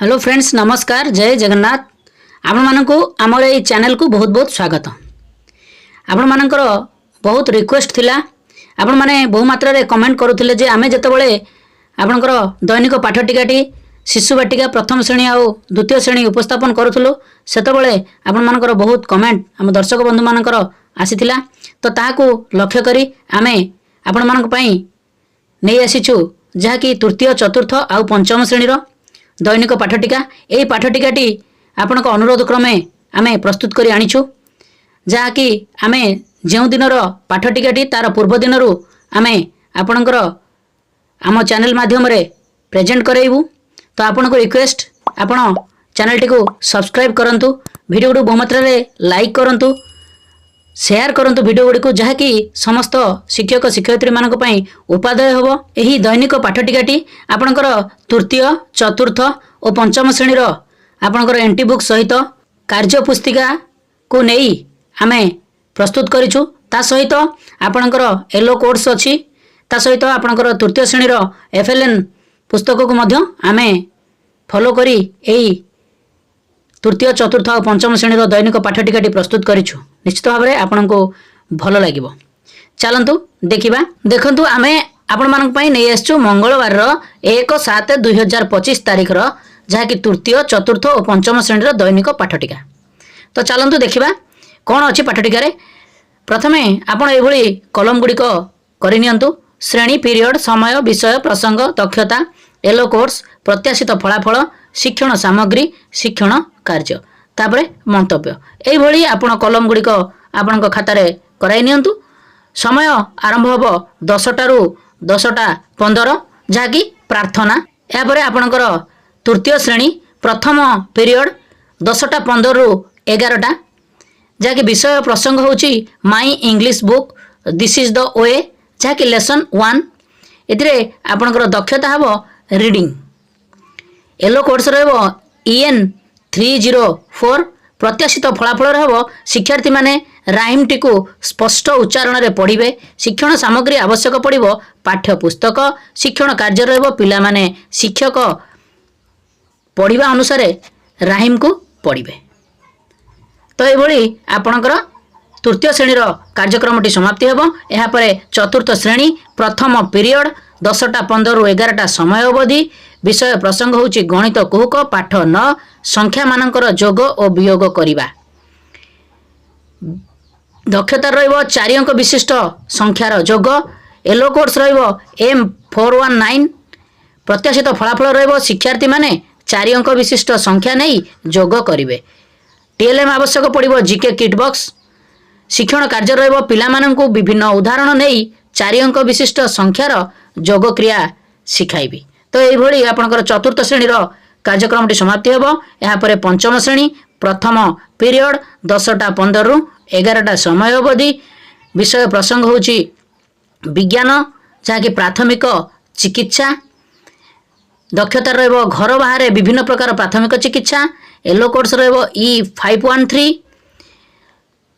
Hello friends, नमस्कार, जय जगन्नाथ। आपण मानक आमर ये चैनल को बहुत बहुत स्वागत। आपण मानकर बहुत रिक्वेस्ट थिला, आपण माने बहु मात्रा रे कमेंट करूथिले जे आमे जतबेले आपणकर दैनिक पाठटिकाटी शिशु बाटिका प्रथम श्रेणी आउ द्वितीय श्रेणी उपस्थापन करूथलो सेतबेले आपण मानकर बहुत कमेंट आम दर्शक बंधु मानकर आसीथिला। तो ताहाकू लक्ष्य करी आमे आपण मानक पई नै आसीछु जहाँकि तृतीय चतुर्थ आउ पंचम श्रेणीर दैनिक पाठटिका। यही पाठटिकाटी आपणक अनुरोध क्रमे आमे प्रस्तुत करी आनिछु, जहाँकि आमे जो दिनर पाठटिकाटी तार पूर्व दिनरू आमे आपणकर आम चैनल माध्यम रे प्रेजेंट कराइबू। तो आपनको रिक्वेस्ट आपण चैनल टी को सब्सक्राइब करंतु, वीडियो को बहुमात्रा रे लाइक करंतु, शेयर करंतु वीडियो गुडी को, जहाँकि समस्त शिक्षक शिक्षयित्री मानक पई उपादेय होबो। एही दैनिक पाठटिकाटी आपणकर तृतीय चतुर्थ और पंचम श्रेणीर आपणकर एंटी बुक सहित कार्य पुस्तिका को नेई आमे प्रस्तुत करिछु। ता सहित आपणकर येलो कोड्स अछि, ता सहित आपणकर तृतीय श्रेणीर एफएलएन पुस्तक को मध्य आमे फॉलो करी एही तृतीय चतुर्थ और पंचम श्रेणीर दैनिक पाठटिकाटी प्रस्तुत करिछु। निश्चित भाव में आपको भल लगे। चलतु देखा। देखु आमे आपण मानक पई नै आसछु मंगलवार 1/7/2025 तारीख जहाँकि तृतीय चतुर्थ और पंचम श्रेणीर दैनिक पाठटिका। तो चलतु देखा कौन अच्छी पाठटिकार। प्रथमे आपण एभली कलम गुड़िक करनियंतु। श्रेणी, पीरियड, समय, विषय, प्रसंग, दक्षता, येलो कोर्स, प्रत्याशित फलाफल, शिक्षण सामग्री, शिक्षण कार्य, तापरे मंतव्य। एभली आपण कलम गुड़िक आपण खातार कराई नियंतु। समय आरंभ होबो 10टारू 10:15 जहाँकि प्रार्थना। यापर आपणकर तृतीय श्रेणी प्रथम पीरियड 10:15 ରୁ 11टा जहाँकि विषय प्रसंग होची my English book this is the way जहाँकि लेसन 1। एथिरे आपणकर दक्षता हबो रीडिंग। येलो कोर्स रहबो EN 304। प्रत्याशित फलाफल हम शिक्षार्थी माने राइम टी को स्पष्ट उच्चारण रे पढ़िबे। शिक्षण सामग्री आवश्यक पड़िबो पाठ्य पुस्तक। शिक्षण कार्य रहबो पिला माने शिक्षक पढ़िबा अनुसार राइम को पढ़िबे। तो एभली आपणकर तृतीय श्रेणीर कार्यक्रमटी समाप्ति हेबो। एहा परे चतुर्थ श्रेणी प्रथम पीरियड 10:15 ରୁ 11ଟା समय अवधि। विषय प्रसंग होची गणित कुहुक पाठ 9 संख्या मानकर जोग और वियोग करिबा। दक्षता रहिबो 4 अंक विशिष्ट संख्यार जोग। येलो कोर्स रहिबो M419। प्रत्याशित फलाफल रहिबो शिक्षार्थी माने 4 अंक विशिष्ट संख्या नहीं जोग करिवे। TLM आवश्यक पड़िबो जीके किट बॉक्स। शिक्षण कार्य रहिबो पिला माननकु विभिन्न उदाहरण नहीं 4 अंक विशिष्ट संख्यार जोग क्रिया शिखाइबी। तो यही आपणकर चतुर्थ श्रेणीर कार्यक्रमटी समाप्ति हेबो। यहाँ पर पंचम श्रेणी प्रथम पीरियड 10:15 ରୁ 11ଟା समय अवधि। विषय प्रसंग होची विज्ञान जहाँकि प्राथमिक चिकित्सा। दक्षता रहिबो घर बाहर विभिन्न प्रकार प्राथमिक चिकित्सा। येलो कोर्स रहिबो E513।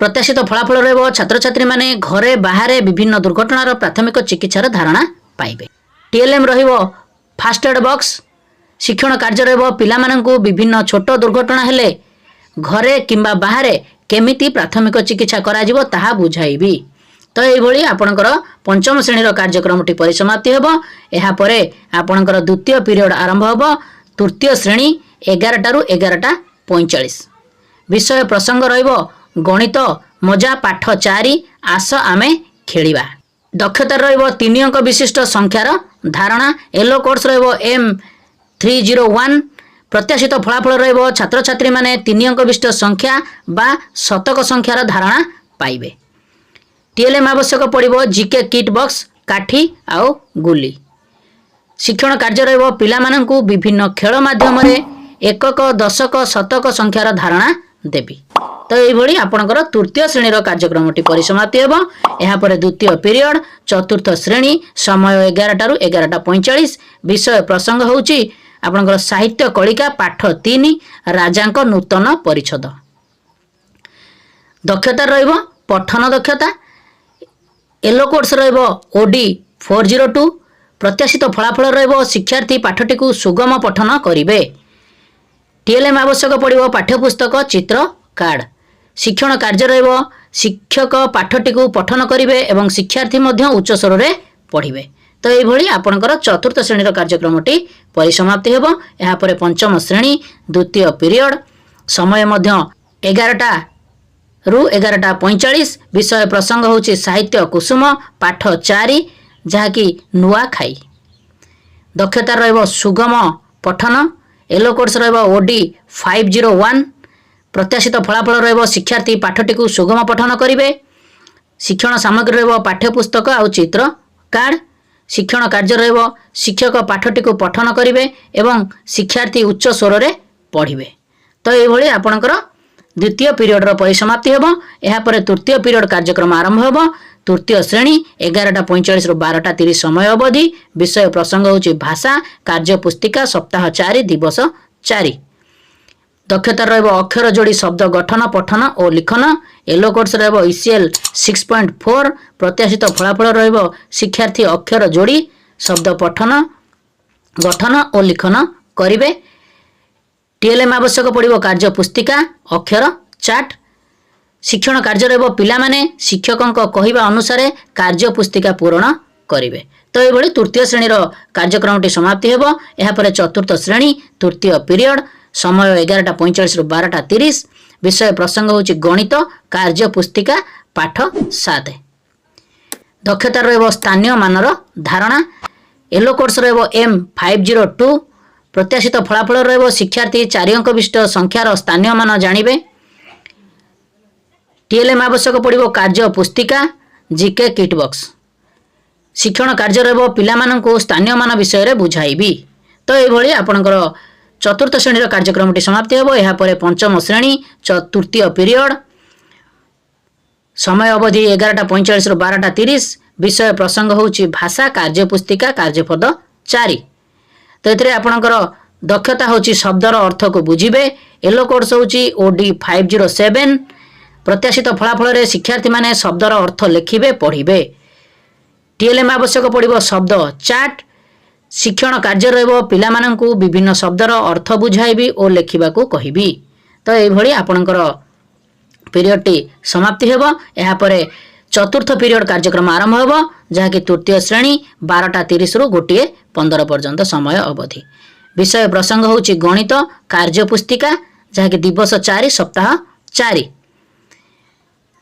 प्रत्याशित फलाफल रहिबो छात्र छात्री माने घरे बाहर विभिन्न दुर्घटनार प्राथमिक चिकित्सार धारणा पाइबे। TLM रहिबो फास्ट एड बॉक्स। शिक्षण कार्य रहिबो पिला माननकु विभिन्न छोट दुर्घटना हेले घरे किंबा बाहर केमिति प्राथमिक चिकित्सा करा जिवो ताहा बुझाइबी। तो एभली आपणकर पंचम श्रेणीर कार्यक्रमटी परिसमाप्ति हेबो। एहा परे आपणकर द्वितीय पीरियड आरंभ हेबो। तृतीय श्रेणी 11ଟାରୁ 11:45। विषय प्रसंग रहिबो गणित मजा पाठ 4 आस आमे खेलिबा। दक्षता रहिबो 3 अंक विशिष्ट संख्यार धारणा। येलो कोर्स रहिबो M301। प्रत्याशित फलाफल रहिबो छात्र छात्री माने 3 अंक विशिष्ट संख्या बा शतक संख्यार धारणा पाइबे। TLM आवश्यक पड़िबो जीके किट बॉक्स काठी आउ गुली। शिक्षण कार्य रहिबो पिला माननकु विभिन्न खेल माध्यम रे एकक दशक शतक संख्यार धारणा देबी। तो यही आपणकर तृतीय श्रेणीर कार्यक्रमटी परिसमाप्ति हेबो। यहाँ पर द्वितीय पीरियड चतुर्थ श्रेणी समय 11ଟାରୁ 11:45। विषय प्रसंग होची आपणकर साहित्य कलिका पाठ 3 राजांक नूतन परिच्छद। दक्षता रहिबो पठन दक्षता। येलो कोर्स रहिबो OD 402। प्रत्याशित फलाफल रहिबो शिक्षार्थी पाठटी को सुगम पठन करिवे। टीएलएम आवश्यक पड़ो पाठ्यपुस्तक चित्र कार्ड। शिक्षण कार्य रहिब शिक्षक पाठटी को पठन करेंगे और शिक्षार्थी उच्च स्वर में पढ़े। तो ये आपणकर चतुर्थ श्रेणी कार्यक्रमटी परिसमाप्ति होब। यापर पंचम श्रेणी द्वितीय पीरियड समय 11टा रु 11:45 विषय प्रसंग होची साहित्य कुसुम पाठ 4 जहाँकि नुआ खाई। दक्षता रहिब सुगम पठन येलो कोर्स रहिब ओडी 501 प्रत्याशित फलाफल रहिब शिक्षार्थी पाठटी को सुगम पठन करेंगे। शिक्षण सामग्री रहिब पाठ्यपुस्तक आउ चित्र कार्ड। शिक्षण कार्य रहिब शिक्षक पाठटी को पठन करेंगे और शिक्षार्थी उच्च स्वर में पढ़े। तो ये आपणकर द्वितीय पीरियड परिसमाप्ति होब। यापर तृतीय पीरियड कार्यक्रम आरंभ होब। तृतीय श्रेणी 11:45 रु 12:30 समय अवधि विषय प्रसंग होची भाषा कार्य पुस्तिका सप्ताह 4 दिवस 4। दक्षता रहिब अक्षर जोड़ी शब्द गठन पठन और लिखन येलो कोर्स रहिब ईसीएल 6.4 प्रत्याशित फलाफल रहिब शिक्षार्थी अक्षर जोड़ी शब्द पठन गठन और लिखन करिवे। टीएलएम आवश्यक पड़ो कार्य पुस्तिका अक्षर चार्ट। शिक्षण कार्य रहिब पिला माने शिक्षकों कहवा अनुसार कार्य पुस्तिका पूरण करेंगे। तो ये तृतीय श्रेणी कार्यक्रमटी समाप्ति होब। यापर चतुर्थ श्रेणी तृतीय पीरियड समय 11:45 रु 12:30 विषय प्रसंग होची गणित कार्य पुस्तिका पाठ 7। दक्षता रहिब स्थानीय मानर धारणा येलो कोर्स रहिब M502 प्रत्याशित फलाफल रहिब शिक्षार्थी 4 अंक विशिष्ट संख्यार स्थानीय मान जानिबे। टीएलएम आवश्यक पड़ो कार्य पुस्तिका जीके किट बॉक्स। शिक्षण कार्य रहिब पिला माननकु स्थानीय मान विषय रे बुझाइबी। तो ये आपणकर चतुर्थ श्रेणी कार्यक्रमटी समाप्ति होब। यापर पंचम श्रेणी तृतीय पीरियड समय अवधि 11:45 रु 12:30 विषय प्रसंग होची भाषा कार्य पुस्तिका कार्यपद 4। तो ये आपणकर दक्षता होची शब्दर अर्थ को बुझिबे। येलो कोर्स होची ओडी 507 प्रत्याशित फलाफल रे शिक्षार्थी माने शब्दर अर्थ लिखिबे पढ़िबे। टीएलएम आवश्यक पड़ो शब्द चार्ट। शिक्षण कार्य रहिब पिला माननकु विभिन्न शब्दर अर्थ बुझाइबी और लिखिबाकू कहिबी। तो ये आपणकर पीरियडटी समाप्ति होब। यापर चतुर्थ पीरियड कार्यक्रम आरंभ होब जहाँकि तृतीय श्रेणी 12:30 रु 1:15 पर्यंत समय अवधि विषय प्रसंग होची गणित कार्य पुस्तिका जहाँकि दिवस 4 सप्ताह 4।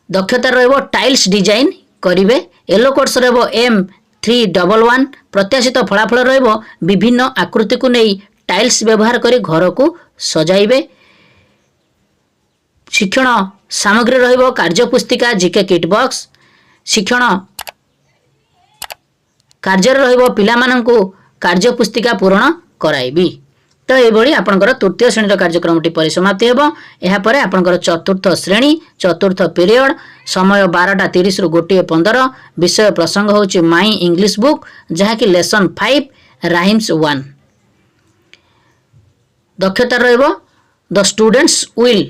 दक्षता रहिब टाइल्स डिजाइन करिवे। येलो कोर्स रहिब M311 प्रत्याशित फलाफल रहिब विभिन्न आकृति को नहीं टाइल्स व्यवहार करी घर को सजाइबे। शिक्षण सामग्री रहिब कार्य पुस्तिका जीके किट बॉक्स। शिक्षण कार्य रहिब पिला माननकु कार्य पुस्तिका पूरण कराइबी। तो ये आपणकर तृतीय श्रेणी कार्यक्रमटी परिसमाप्ति होब। यापर आपणकर चतुर्थ श्रेणी चतुर्थ पीरियड समय 12:30 रु 1:15 विषय प्रसंग होची माई इंग्लिश बुक जहाँकि लेसन 5 राइम्स 1। दक्षता रहिब the students will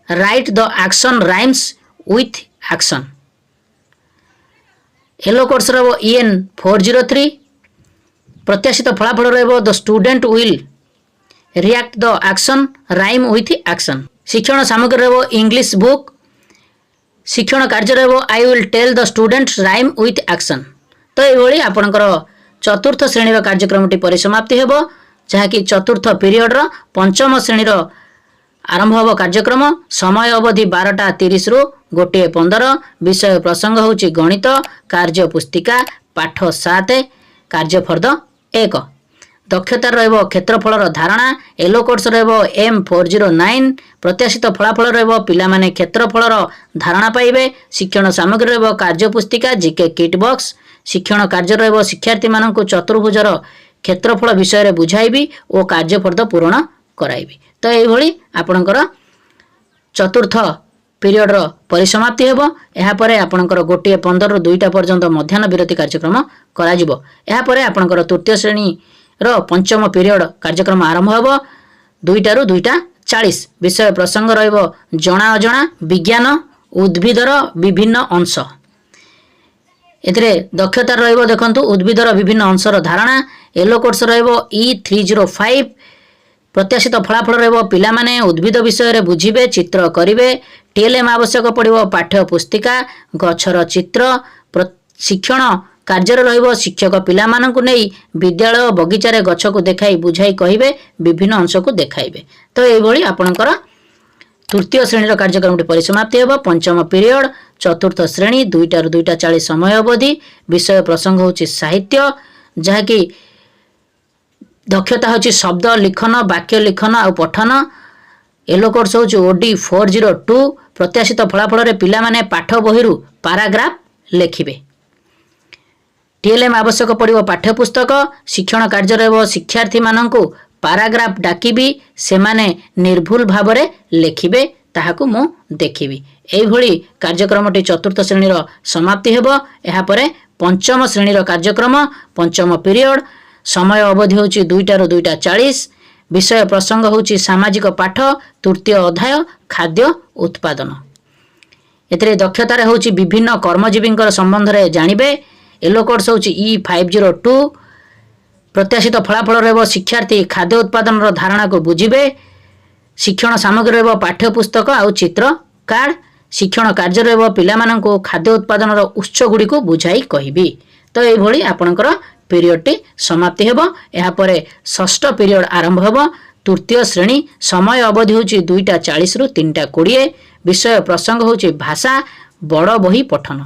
write the action rhymes with action. Yellow course रहिब EN 403 प्रत्याशित फलाफल रहिब the student will react the action rhyme with action. शिक्षण सामग्री रहिब इंग्लिश बुक। शिक्षण कार्य रहिब I will tell the students rhyme with action. तो ये आपणकर चतुर्थ श्रेणी कार्यक्रमटी परिसमाप्ति होब जहाँकि चतुर्थ पीरियड पंचम श्रेणी आरंभ होब कार्यक्रम समय अवधि 12:30 रु 1:15 विषय प्रसंग होची गणित कार्य पुस्तिका पाठ 7 कार्यफर्द 1। दक्षता रहिब क्षेत्रफलर धारणा येलो कोर्स रहिब M409 प्रत्याशित फलाफल रहिब पिला माने क्षेत्रफलर धारणा पाइबे। शिक्षण सामग्री रहिब कार्य पुस्तिका जीके किट बॉक्स। शिक्षण कार्य रहिब शिक्षार्थी माननकु चतुर्भुजर क्षेत्रफल विषय रे बुझाइबी और कार्यफर्द पूरण कराइबी। तो ये आपणकर चतुर्थ पीरियड परिसमाप्ति होब। यापर आपणकर 1:15 रु 2टा पर्यंत मध्याह्न विरति कार्यक्रम करा जिवो। यापर आपणकर तृतीय श्रेणी पंचम पीरियड कार्यक्रम आरंभ होब 2टा रु 2:40 विषय प्रसंग रहिब जणा अजणा विज्ञान उद्भिदर विभिन्न अंश। एथिरे दक्षता रहिब देखंतु उद्भिदर विभिन्न अंशर धारणा येलो कोर्स रहिब E305 प्रत्याशित फलाफल रहिबो पिलामाने उद्भिद विषय बुझिबे चित्र करिवे टीएलएम आवश्यक पड़िबो पाठ्य पुस्तिका गछर चित्र शिक्षण कार्य रहिबो शिक्षक पिलामानंकु नेई विद्यालय बगीचारे गछ को देखाई बुझाई कहिबे विभिन्न अंश को देखाइबे। तो एई भली आपनकर तृतीय श्रेणी कार्यक्रम परिसमाप्ति हेब। पंचम पीरियड चतुर्थ श्रेणी 2टा रु 2:40 समय अवधि विषय प्रसंग होची साहित्य जहाँकि दक्षता होची शब्द लिखन वाक्य लिखन आ पठन। येलो कोर्स होची ओडी 402 प्रत्याशित फलाफल रे पिला माने पाठ बहिरु पैराग्राफ लेखिबे। टीएलएम आवश्यक पड़िबो पाठ्यपुस्तक शिक्षण कार्य रहबो शिक्षार्थी मानंकु पैराग्राफ डाकिबी सेमाने निर्भुल भाबरे लेखिबे ताहाकु मु देखिबी। एई भली कार्यक्रमटी चतुर्थ श्रेणीर समाप्ति हेबो। एहा परे पंचम श्रेणीर कार्यक्रम पंचम पीरियड समय अवधि होची 2टा रु 2:40 विषय प्रसंग होची सामाजिक पाठ तृतीय अध्याय खाद्य उत्पादन। एतरे दक्षता रे होची विभिन्न कर्मजीवींकर संबंध रे जानिबे। येलो कोर्स होची E502 प्रत्याशित फलाफल रहबो शिक्षार्थी खाद्य उत्पादन धारणा को बुझिबे शिक्षण सामग्री रहबो पाठ्यपुस्तक आ चित्र कार्ड शिक्षण कार्य रहबो पिलामानंको खाद्य उत्पादन उत्स गुडी को बुझाई कहिबी। तो एई भली आपनकर पीरियडटी समाप्ति हेबो। एहा परे षष्ठ पीरियड आरंभ हेबो। तृतीय श्रेणी समय अवधि होची 2:40 रु 3:20 विषय प्रसंग होची भाषा बड़ बही पठन।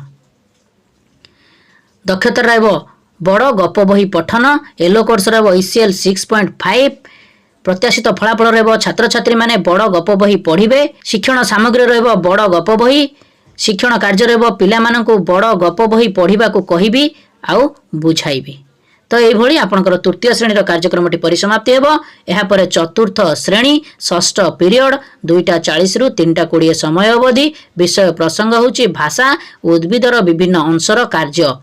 दक्षता रहबो बड़ गप बही पठन। येलो कोर्स रहबो ECL 6.5 प्रत्याशित फलाफल रहबो छात्र छात्री माने बड़ गप बही पढ़िबे शिक्षण सामग्री रहबो बड़ गप बही शिक्षण कार्य रहबो पिला मानंकु बड़ गप बही पढ़िबा को कहिबी आउ बुझाइबी। तो एई भली आपनकर तृतीय श्रेणीर कार्यक्रमटी परिसमाप्ति हेबो। एहा परे चतुर्थ श्रेणी षष्ठ पीरियड 2:40 रु 3:20 समय अवधि विषय प्रसंग होची भाषा उद्भिदर विभिन्न अंशर कार्य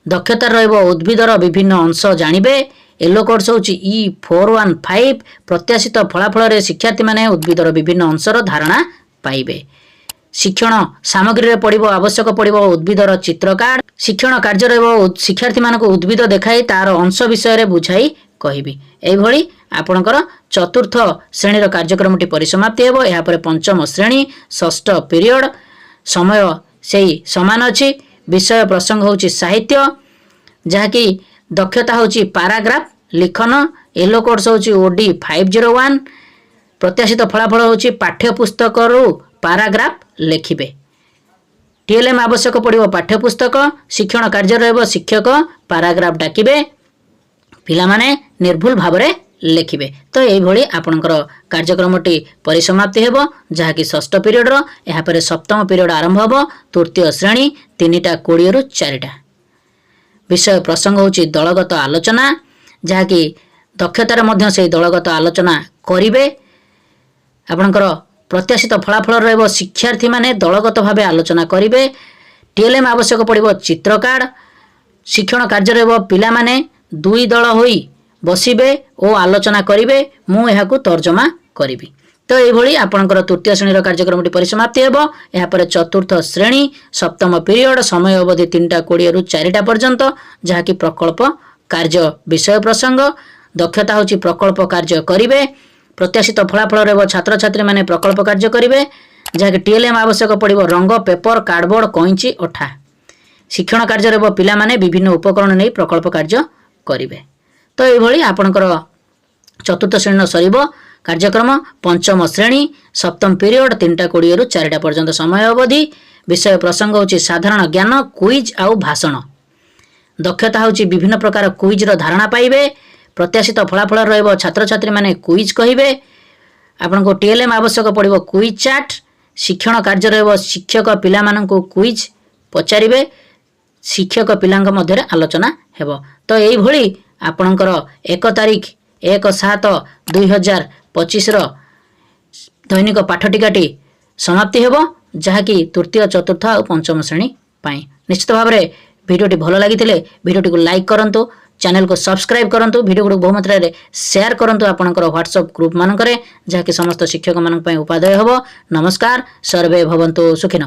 दक्षता रहबो उद्भिदर विभिन्न अंश जानिबे। येलो कोर्स होची E415 प्रत्याशित फलाफल रे शिक्षार्थी माने उद्भिदर विभिन्न अंशर धारणा पाइबे। शिक्षण सामग्री रे पड़िबो आवश्यक पड़िबो उद्भिदर चित्र कार्ड शिक्षण कार्य रहबो शिक्षार्थी मानको उद्भिद देखाई तार अंश विषय रे बुझाई कहिबी। एई भली आपनकर चतुर्थ श्रेणीर कार्यक्रमटी परिसमाप्ति हेबो। एहा परे पंचम श्रेणी षष्ठ पीरियड समय सेही समान अछि विषय प्रसंग होची साहित्य जहाँकि दक्षता होची पैराग्राफ लिखन। येलो कोर्स होची ओडी 501 प्रत्याशित फलाफल होची पाठ्यपुस्तक रु पैराग्राफ लेखिबे। टीएलएम आवश्यक पड़िबो पाठ्यपुस्तक शिक्षण कार्य रहबो शिक्षक पैराग्राफ डाकिबे पिला माने निर्भुल भाबरे लेखिबे। तो एई भली आपनकर कार्यक्रमटी परिसमाप्ति हेबो जहाँकि षष्ठ पीरियड रो। एहा परे सप्तम पीरियड आरंभ हेबो। तृतीय श्रेणी 3:20 रु 4टा विषय प्रसंग होची दलगत आलोचना जहाँकि दक्षतार मध्य से दलगत आलोचना करिवे। आपनकर प्रत्याशित फलाफल रहबो शिक्षार्थी माने दलगत भावे आलोचना करिवे। टीएलएम आवश्यक पड़िबो चित्र कार्ड शिक्षण कार्य रहबो पिला माने दुई दल होई बसिबे ओ आलोचना करिवे मु एहाकु तर्जमा करिवि। तो एई भली आपनकर तृतीय श्रेणीर कार्यक्रमटी परिसमाप्ति हेबो। एहा परे चतुर्थ श्रेणी सप्तम पीरियड समय अवधि 3:20 रु 4टा पर्यंत जहाँकि प्रकल्प कार्य विषय प्रसंग दक्षता होची प्रकल्प कार्य करिवे। प्रत्याशित फलाफल रहबो छात्र छात्री माने प्रकल्प कार्य करिवे जहाँकि टीएलएम आवश्यक पड़िबो रंग पेपर कार्डबोर्ड कैंची अठा शिक्षण कार्य रहबो पिला माने विभिन्न उपकरण नै प्रकल्प कार्य करिवे। तो एई भली आपनकर चतुर्थ श्रेणी सरीबो कार्यक्रम पंचम श्रेणी सप्तम पीरियड 3:20 रु 4टा पर्यंत समय अवधि विषय प्रसंग होची साधारण ज्ञान क्विज आउ भाषण दक्षता होची विभिन्न प्रकार क्विज रो धारणा पाइबे। प्रत्याशित फलाफल रहबो छात्र छात्री माने क्विज कहिबे आपनको टीएलएम आवश्यक पड़िबो क्विज चार्ट शिक्षण कार्य रहबो शिक्षक पिला माननको क्विज पचारिबे शिक्षक पिलांक मध्य आलोचना हेबो। तो एई भली आपनकर 1 तारिख 1/7/2025 दैनिक पाठटिकाटी समाप्ति हेबो जहाँकि तृतीय चतुर्थ और पंचम श्रेणी पाई। निश्चित भाव में भिडियोटी भल लगी भिडियोटी को लाइक करंतु चैनल को सब्सक्राइब करंतु भिडियो को बहु मात्रा रे शेयर करंतु आपनकर व्हाट्सएप ग्रुप मानकरे जहाँकि समस्त शिक्षक मानक पई उपादेय हेबो। नमस्कार सर्वे भवन्तु सुखिन।